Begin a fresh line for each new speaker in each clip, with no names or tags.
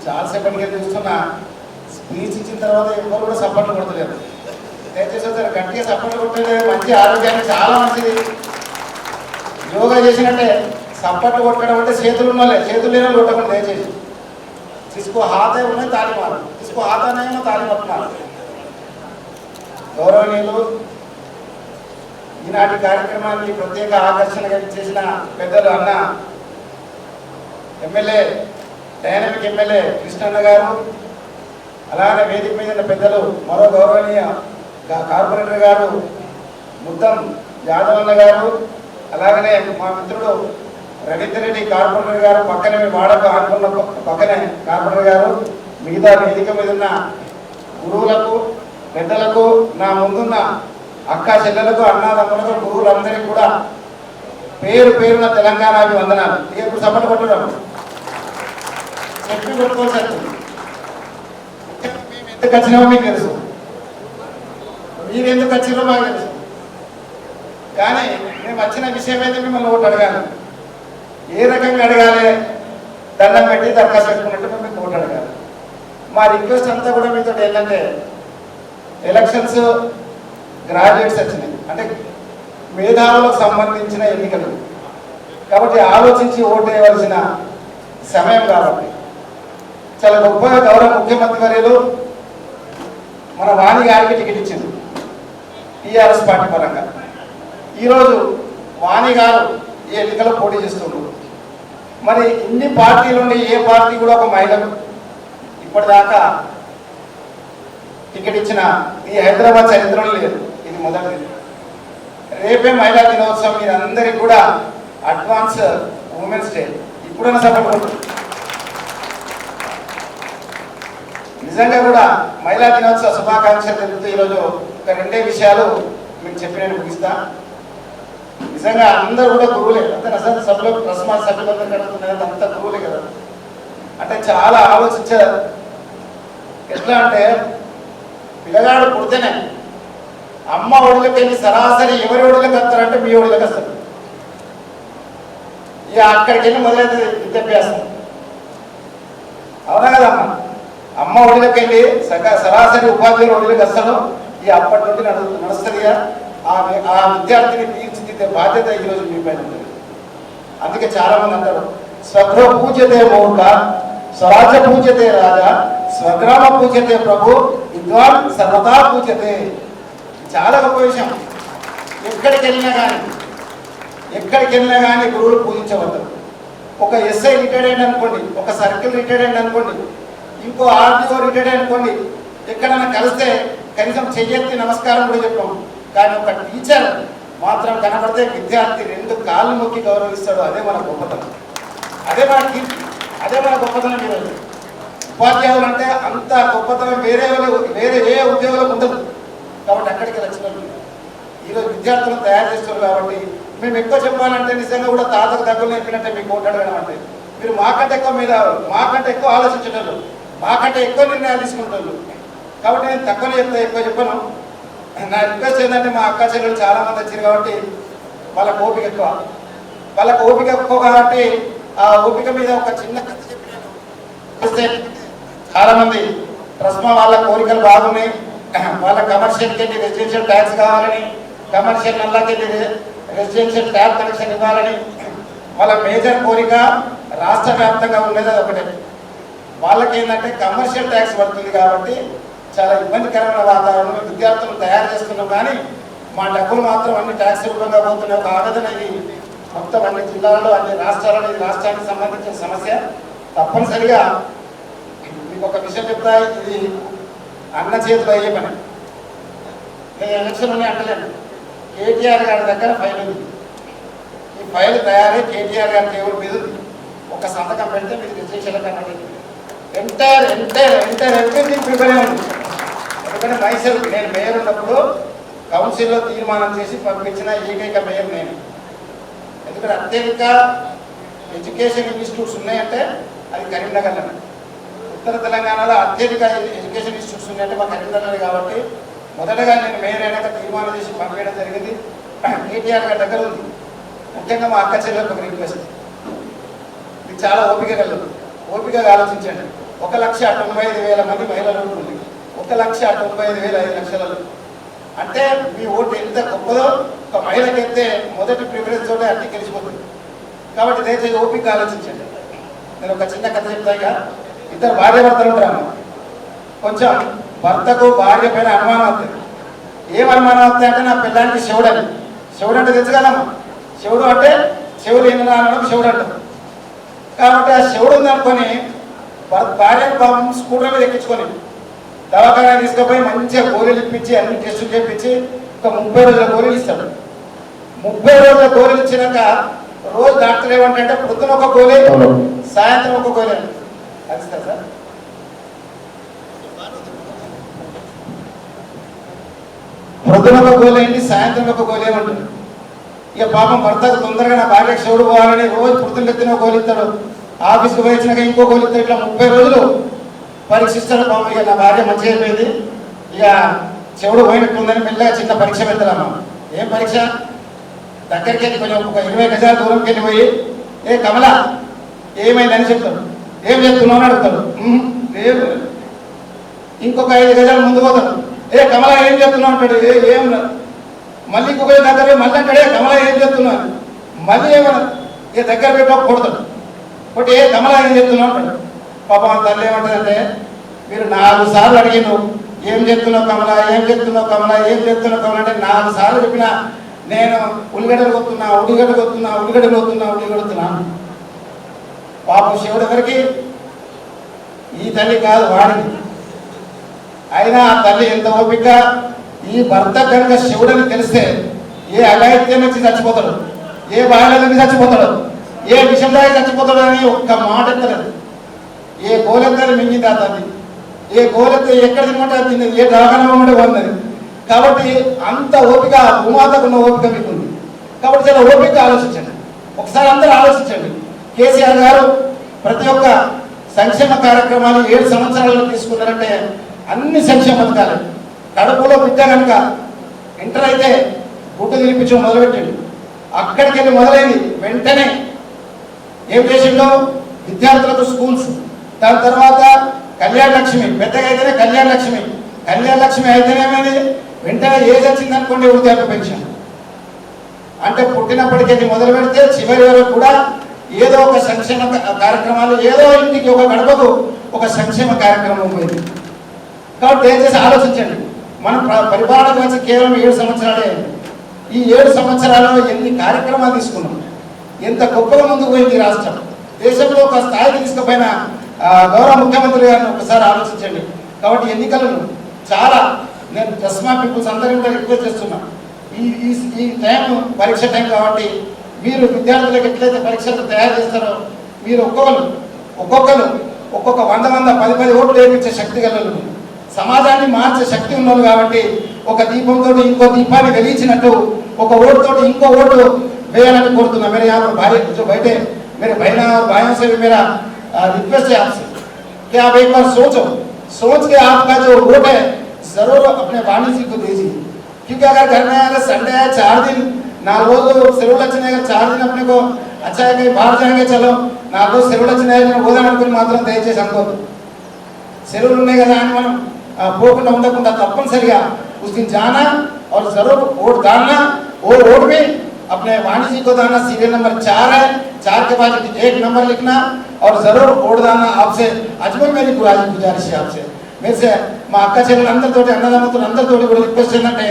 చాలాసేపటికి చూస్తున్నా స్పీచ్ ఇచ్చిన తర్వాత ఎవరు కూడా సపోర్ట్లు కొడతలేరు. దయచేసి ఒకసారి గట్టిగా సపోర్ట్లు కొట్టేది మంచి ఆరోగ్యానికి చాలా మంచిది. యోగా చేసినట్టే సపోర్ట్లు కొట్టడం అంటే చేతులు ఉన్నలే, చేతులు లేని కొట్టకుండా దయచేసి. जिसको हाथ है उन्हें ताली मारो, जिसको हाथ नहीं है ताली मत मारो. గౌరవనీయులు ఈనాటి కార్యక్రమానికి ప్రత్యేక ఆకర్షణగా చేసిన పెద్దలు అన్న ఎమ్మెల్యే డైనమిక్ ఎమ్మెల్యే కృష్ణన్న గారు, అలానే వేదిక మీద ఉన్న పెద్దలు మరో గౌరవనీయ కార్పొరేటర్ గారు ముద్దం యాదవన్న గారు, అలాగనే మా మిత్రుడు రవీంద్ర రెడ్డి కార్పొరేటర్ గారు, పక్కనే వాడకు ఆడుకున్న పక్కనే కార్పొరేటర్ గారు, మిగతా వేదిక మీద ఉన్న గురువులకు పెద్దలకు, నా ముందున్న అక్క చెల్లెలకు అన్నదమ్ములకు గురువులందరికీ కూడా పేరు పేరున తెలంగాణ వందనాలు. ఇప్పుడు సపోర్ట్ కొట్టడం చెప్పి కొట్టుకోవాల్సి వస్తుంది. మేము ఎందుకు వచ్చినామో మీకు తెలుసు, మీరు ఎందుకు వచ్చినారో మాకు తెలుసు. కానీ మేము వచ్చిన విషయం అయితే మిమ్మల్ని ఒకటి అడగాలి. ఏ రకంగా అడగాలి? దండం పెట్టి దరఖాస్తు పెట్టుకున్నట్టు మేము మీకు ఒకటి అడగాలి. మా రిక్వెస్ట్ అంతా కూడా మీతో ఏంటంటే, ఎలక్షన్స్ గ్రాడ్యుయేట్స్ వచ్చినాయి అంటే మేధావులకు సంబంధించిన ఎన్నికలు కాబట్టి ఆలోచించి ఓటు వేయవలసిన సమయం కాబట్టి చాలా గొప్పగా గౌరవ ముఖ్యమంత్రి వర్యులు మన వాణి గారికి టికెట్ ఇచ్చింది టీఆర్ఎస్ పార్టీ పరంగా. ఈరోజు వాణి గారు ఈ ఎన్నికల్లో పోటీ చేస్తున్నారు. మరి ఇన్ని పార్టీలు ఉండి ఏ పార్టీ కూడా ఒక మహిళకు ఇప్పటిదాకా టికెట్ ఇచ్చిన ఈ హైదరాబాద్ చరిత్రలో లేదు. ఇది మొదటిది. రేపే మహిళా దినోత్సవం, మీరు అందరికీ కూడా అడ్వాన్స్ ఉమెన్స్ డే. ఇప్పుడైనా సపోర్ట్ నిజంగా కూడా మహిళా దినోత్సవ శుభాకాంక్షలు తెలుపుతూ ఈరోజు ఒక రెండే విషయాలు మీకు చెప్పి నేను ముగిస్తా. నిజంగా అందరూ కూడా గురువులే, అంతే అసలు సభలో ప్రశ్న సభ్యులందరూ కడుతున్నారు, అంతా గురువులే కదా. అంటే చాలా ఆలోచించారు. ఎట్లా అంటే పిల్లగాడు పుడితేనే అమ్మ ఒడిలోకి వెళ్ళి సరాసరి ఎవరి ఒడిలోకి వస్తారంటే మీ ఒడిలోకి వస్తారు. ఇక అక్కడికి వెళ్ళి మొదలైతే విద్యాభ్యాసం. అవునా కదమ్మా? అమ్మ ఒడిలోకి వెళ్ళి సరాసరి ఉపాధ్యాయులు ఒడిలోకి వస్తాను. ఇక అప్పటి నుండి నడుస్తుందిగా ఆ విద్యార్థిని తీర్చిదిద్దే బాధ్యత ఈరోజు మీ పైన ఉంటుంది. అందుకే చాలా మంది అంటారు, స్వగృహ పూజ్యతే మూర్ఖ, స్వరాజ్య పూజ్యతే రాజా, స్వగ్రామ పూజ్యతే ప్రభు, విద్వాన్ సర్వదా పూజ్యతే. చాలా గొప్ప విషయం. ఎక్కడికి వెళ్ళినా కానీ గురువులు పూజించవద్దు. ఒక ఎస్ఐ రిటైర్డ్ అయ్యింది అనుకోండి, ఒక సర్కిల్ రిటైర్డ్ అయ్యింది అనుకోండి, ఇంకో ఆర్టీఓ రిటైర్డ్ అనుకోండి, ఎక్కడైనా కలిస్తే కనీసం చెయ్యెత్తి నమస్కారం కూడా చెప్పాం. కానీ ఒక టీచర్ మాత్రం కనబడితే విద్యార్థి రెండు కాళ్ళు మొక్కి గౌరవిస్తాడు. అదే మన గొప్పతనం, అదే మన కీర్తి, అదే మన గొప్పతనం. ఈరోజు ఉపాధ్యాయులు అంటే అంత గొప్పతనం వేరే ఏ ఉద్యోగులకు ఉండదు. కాబట్టి అక్కడికి వచ్చిన ఈరోజు విద్యార్థులను తయారు చేస్తున్నారు. కాబట్టి మేము ఎక్కువ చెప్పాలంటే నిజంగా కూడా తాతకు దగ్గర నేర్పినట్టే మీకు ఓటాడడం అంటే, మీరు మాకంటే ఎక్కువ మేధావులు, మాకంటే ఎక్కువ ఆలోచించేటోళ్ళు, మాకంటే ఎక్కువ నిర్ణయాలు తీసుకుంటారు. కాబట్టి నేను తక్కువ చెప్తా, ఎక్కువ చెప్పను. నా రిక్వెస్ట్ ఏంటంటే, మా అక్క చెల్లెలు చాలా మంది వచ్చారు కాబట్టి వాళ్ళకి ఓపిక ఎక్కువ, కాబట్టి ఆ ఓపిక మీద ఒక చిన్న కథ చెప్పినాను. చాలా మంది ప్రశ్న వాళ్ళ కోరికలు బాగున్నాయి. వాళ్ళ కమర్షియల్కి వెళ్ళి రెసిడెన్షియల్ ట్యాక్స్ కావాలని, కమర్షియల్ నల్లకి వెళ్ళి రెసిడెన్షియల్ ట్యాక్స్ కనెక్షన్ ఇవ్వాలని వాళ్ళ మేజర్ కోరిక రాష్ట్ర వ్యాప్తంగా ఉండేది ఒకటే. వాళ్ళకి ఏంటంటే కమర్షియల్ ట్యాక్స్ పడుతుంది కాబట్టి చాలా ఇబ్బందికరమైన వాతావరణంలో విద్యార్థులను తయారు చేస్తున్నాం. కానీ మా డబ్బులు మాత్రం అన్ని ట్యాక్స్ రూపంగా పోతున్నాయి. ఒక ఆవేదన ఇది మొత్తం అన్ని జిల్లాలలో, అన్ని రాష్ట్రాలలో ఇది రాష్ట్రానికి సంబంధించిన సమస్య. తప్పనిసరిగా మీకు ఒక విషయం చెప్తా, ఇది అన్న చేతిలో అయ్యే పని. నేను ఎలక్షన్ ఉన్నాయి అంటలేను. కేటీఆర్ గారి దగ్గర ఫైల్ ఉంది. ఈ ఫైల్ తయారై కేటీఆర్ గారి టేబుల్ మీద ఉంది. ఒక సంతకం పెడితే మీకు రిజిస్ట్రేషన్ కన్నా ఎంటైర్ ఎవ్రీథింగ్ ప్రిపేర్ అయి ఉంది. ఎందుకంటే మైసెల్ఫ్, నేను మేయర్ ఉన్నప్పుడు కౌన్సిల్లో తీర్మానం చేసి పంపించిన ఏకైక మేయర్ నేను. ఎందుకంటే అత్యధిక ఎడ్యుకేషన్ ఇన్స్టిట్యూట్స్ ఉన్నాయంటే అది కరీంనగర్లో. ఉత్తర తెలంగాణలో అత్యధిక ఎడ్యుకేషన్ ఇన్స్టిట్యూట్స్ ఉన్నాయంటే మా కరీంనగర్. కాబట్టి మొదటగా నేను మేయర్ అయినాక తీర్మానం చేసి పంపించడం జరిగింది. కేటీఆర్ గారి దగ్గర ఉంది. ముఖ్యంగా మా అక్క చెల్లెలకు ఒక రిక్వెస్ట్, ఇది చాలా ఓపికగా ఆలోచించండి. 1,95,000 మంది మహిళలు ఉంటుంది. 1,95,000 5 లక్షలలో అంటే మీ ఓటు ఎంత గొప్పదో ఒక మహిళకి అయితే మొదటి ప్రిఫరెన్స్ తోటే అన్ని గెలిచిపోతుంది. కాబట్టి దయచేసి ఓపిక ఆలోచించండి. నేను ఒక చిన్న కథ చెప్తాగా. ఇద్దరు భార్యాభర్తలు ఉంటారు. కొంచెం భర్తకు భార్య పైన అనుమానం వస్తుంది. ఏం అనుమానం వస్తాయి అంటే నా పిల్లానికి శివుడు అని. శివుడు అంటే తెలుసు కదమ్మా. శివుడు అంటే శివుడు ఏం అనడం శివుడు అంటారు. కాబట్టి ఆ శివుడు ఉందనుకొని భార్యను పాపం స్కూటర్ మీద ఎక్కించుకొని దవాఖానా తీసుకుపోయి మంచిగా గోళీలు ఇప్పించి అన్ని టెస్టులు చేయించి ఒక 30 రోజుల గోళీలు ఇస్తాడు. 30 రోజుల గోళీలు ఇచ్చినాక రోజు డాక్టర్ ఏమంటే పొద్దున ఒక గోళీ సాయంత్రం ఒక గోళీ అని అది సార్. పొద్దున ఒక గోళీ ఏంటి సాయంత్రం ఒక గోళీ ఏమంటుంది. ఇక పాపం భర్తకు తొందరగా నా భార్యకు శివుడు పోవాలని రోజు పొద్దున్న ఎత్తిన ఒక గోళీ ఇస్తాడు. ఆఫీస్కి పోయి వచ్చినాక ఇంకో గోళీ ఇస్తాడు. ఇట్లా 30 రోజులు పరీక్షిస్తాడు. పాపం ఇక నా భార్య మంచిగా అయిపోయింది. ఇక చెవుడు పోయినట్టుందని మెల్లగా చిన్న పరీక్ష పెడతాడమ్మా. ఏం పరీక్ష? దగ్గరికి వెళ్ళి కొంచెం ఒక 20 గజాల దూరంకి వెళ్ళిపోయి ఏ కమల ఏమైందని చెప్తాడు. ఏం చెప్తున్నావు అని అడుగుతాడు. లేదు. ఇంకొక 5 గజాలు ముందు పోతాడు. ఏ కమల ఏం చెప్తున్నావు అంటాడు. ఏం మళ్ళీ ఇంకొక దగ్గర మళ్ళీ అంటాడు. ఏ కమల ఏం చెప్తున్నావు మళ్ళీ ఏమన్నా ఏ దగ్గర పెట్టా కొడతాడు. కొట్టి ఏ కమల ఏం చెప్తున్నావు అంటాడు. పాపం తల్లి ఏమంటుందంటే మీరు 4 సార్లు అడిగిను ఏం చెప్తున్నావు కమల ఏం చెప్తున్నావు కమల ఏం చెప్తున్నావు కమల అంటే 4 సార్లు చెప్పినా నేను ఉల్లిగడ్డలు కొత్తున్నా ఉల్లిగడ్డలు కొత్తున్నా ఉల్లిగడ్డలు కొత్తున్నా ఉల్లిగడ్డ కొత్తున్నాను. పాపం శివుడు ఎవరికి? ఈ తల్లి కాదు వాడికి. అయినా ఆ తల్లి ఎంత ఓపిక. ఈ భర్త కనుక శివుడని తెలిస్తే ఏ అఘాయిత్యం నుంచి చచ్చిపోతాడు, ఏ బాయిల నుంచి చచ్చిపోతాడు, ఏ విషం దాగి చచ్చిపోతాడు అని ఒక్క మాట ఎత్తలేదు. ఏ గోలెత్తని మింగింది ఆ తల్లి. ఏ గోలెత్త ఎక్కడ తినమంటే తిన్నది, ఏ దాగనం ఉంటే ఉన్నది. కాబట్టి అంత ఓపిక భూమాతకున్న ఓపిక మీకు ఉంది. కాబట్టి చాలా ఓపిక ఆలోచించండి. ఒకసారి అందరూ ఆలోచించండి. కేసీఆర్ గారు ప్రతి ఒక్క సంక్షేమ కార్యక్రమాలు 7 సంవత్సరాల్లో తీసుకున్నారంటే అన్ని సంక్షేమ పథకాలు. కడుపులో బిడ్డ కనుక ఇంటర్ అయితే గుట్టు తినిపించడం మొదలుపెట్టండి. అక్కడికి వెళ్ళి మొదలైంది. వెంటనే ఏం చేసిండో విద్యార్థులకు స్కూల్స్, దాని తర్వాత కళ్యాణ లక్ష్మి, పెద్దగా అయితేనే కళ్యాణ లక్ష్మి, కళ్యాణ లక్ష్మి అయితేనేమేది వెంటనే ఏజ్ వచ్చిందనుకోండి వృద్ధాప్య పెన్షన్. అంటే పుట్టినప్పటికీ మొదలు పెడితే చివరి వరకు కూడా ఏదో ఒక సంక్షేమ కార్యక్రమాలు, ఏదో ఇంటికి ఒక గడపకు ఒక సంక్షేమ కార్యక్రమం పోయింది. కాబట్టి దయచేసి ఆలోచించండి. మనం పరిపాలన వచ్చి కేవలం 7 సంవత్సరాలే. ఈ 7 సంవత్సరాల్లో ఎన్ని కార్యక్రమాలు తీసుకున్నాం, ఎంత గొప్పగా ముందుకు పోయింది రాష్ట్రం. దేశంలో ఒక స్థాయికి తీసుకుపోయిన గౌరవ ముఖ్యమంత్రి గారిని ఒకసారి ఆలోచించండి. కాబట్టి ఎన్నికలను చాలా నేను దస్మా పీపుల్స్ అందరినీ కూడా రిక్వెస్ట్ చేస్తున్నా. ఈ టైం పరీక్ష టైం కాబట్టి మీరు విద్యార్థులకు ఎట్లయితే పరీక్షలు తయారు చేస్తారో మీరు ఒక్కొక్కరు ఒక్కొక్క 100 ఓట్లు వేయించే శక్తి గలరు, సమాజాన్ని మార్చే శక్తి ఉన్నారు. కాబట్టి ఒక దీపంతో ఇంకో దీపాన్ని వెలిగించినట్టు ఒక ఓటుతో ఇంకో ఓటు వేయాలని కోరుతున్నా. मेरे यहाँ पर भाई जो बैठे मेरे बहना और भाइयों से भी मेरा रिक्वेस्ट है आपसे कि आप एक बार सोच के आपका जो वोट है जरूर अपने वाणी जी को दीजिए. क्योंकि अगर घर में अगर संडे है 4 दिन 4 రోజులు సెలవులు వచ్చినాయి, 4 दिन अपने को अच्छा है कहीं बाहर जाएंगे चलो 4 రోజులు సెలవులు వచ్చినాయి నేను పోదాం అనుకుని మాత్రం దయచేసి అనుకోదు. సెలవులు ఉన్నాయి కదా అని మనం పోకుండా ఉండకుండా తప్పనిసరిగా उस दिन जाना और जरूर वोट डालना. वो वोट भी अपने वाणी जी को दाना. सीरियल नंबर 4 है, 4 के बाद 1 नंबर लिखना और जरूर वोट डालना. आपसे अजमल मेरी गुजारिश है आपसे मेरे से మా అక్క చెల్లెలు అందరితోటి అన్నదమ్ముతులు అందరితోటి కూడా రిక్వెస్ట్ ఏంటంటే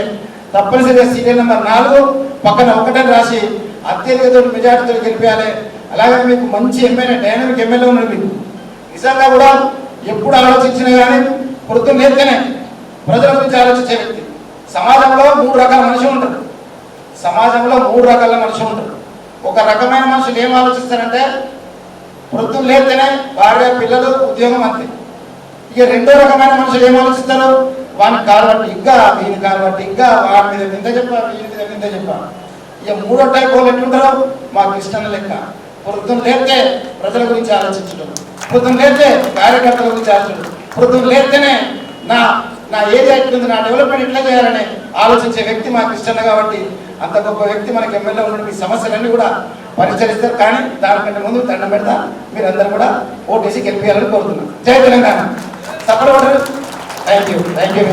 తప్పనిసరిగా సీరియల్ నెంబర్ 4 పక్కన 1 అని రాసి అత్యధిక మెజార్టీతో గెలిపేయాలి. అలాగే మీకు మంచి ఎమ్మెల్యే డైనమిక్ ఎమ్మెల్యే ఉన్నాడు. మీకు నిజంగా కూడా ఎప్పుడు ఆలోచించినా కానీ పొద్దున్న లేస్తేనే ప్రజల గురించి ఆలోచించే వ్యక్తి. సమాజంలో 3 రకాల మనుషులు ఉంటారు. ఒక రకమైన మనుషులు ఏం ఆలోచిస్తారంటే పొద్దున్న లేస్తేనే భార్య పిల్లలు ఉద్యోగం అంతే. ఇక రెండో రకమైన మనుషులు ఏం ఆలోచిస్తారు? వాని కారు బట్టి ఇంకా వీని కారు బట్టి ఇంకా వాడి మీద నింద చెప్పా వీని మీద నింద చెప్పా. ఇక 3వ టైప్ వాళ్ళు ఎట్లుంటారో మాకు ఇష్టం లెక్క. పొద్దున్న లేస్తే ప్రజల గురించి ఆలోచించడం, పొద్దున్న లేస్తే కార్యకర్తల గురించి ఆలోచించడం, పొద్దున్న లేస్తేనే నా ఏరియా ఎట్లుంది, నా డెవలప్మెంట్ ఎట్లా చేయాలని ఆలోచించే వ్యక్తి మాకు ఇష్టం. కాబట్టి అంత గొప్ప వ్యక్తి మనకి ఎమ్మెల్యే ఉన్నాడు. మీ సమస్యలన్నీ కూడా పరిష్కరిస్తారు. కానీ దానికంటే ముందు దండం పెడతా మీరందరూ కూడా ఓటేసి గెలిపించాలని కోరుతున్నాను. జై తెలంగాణ. సపోర్ట్. Thank you.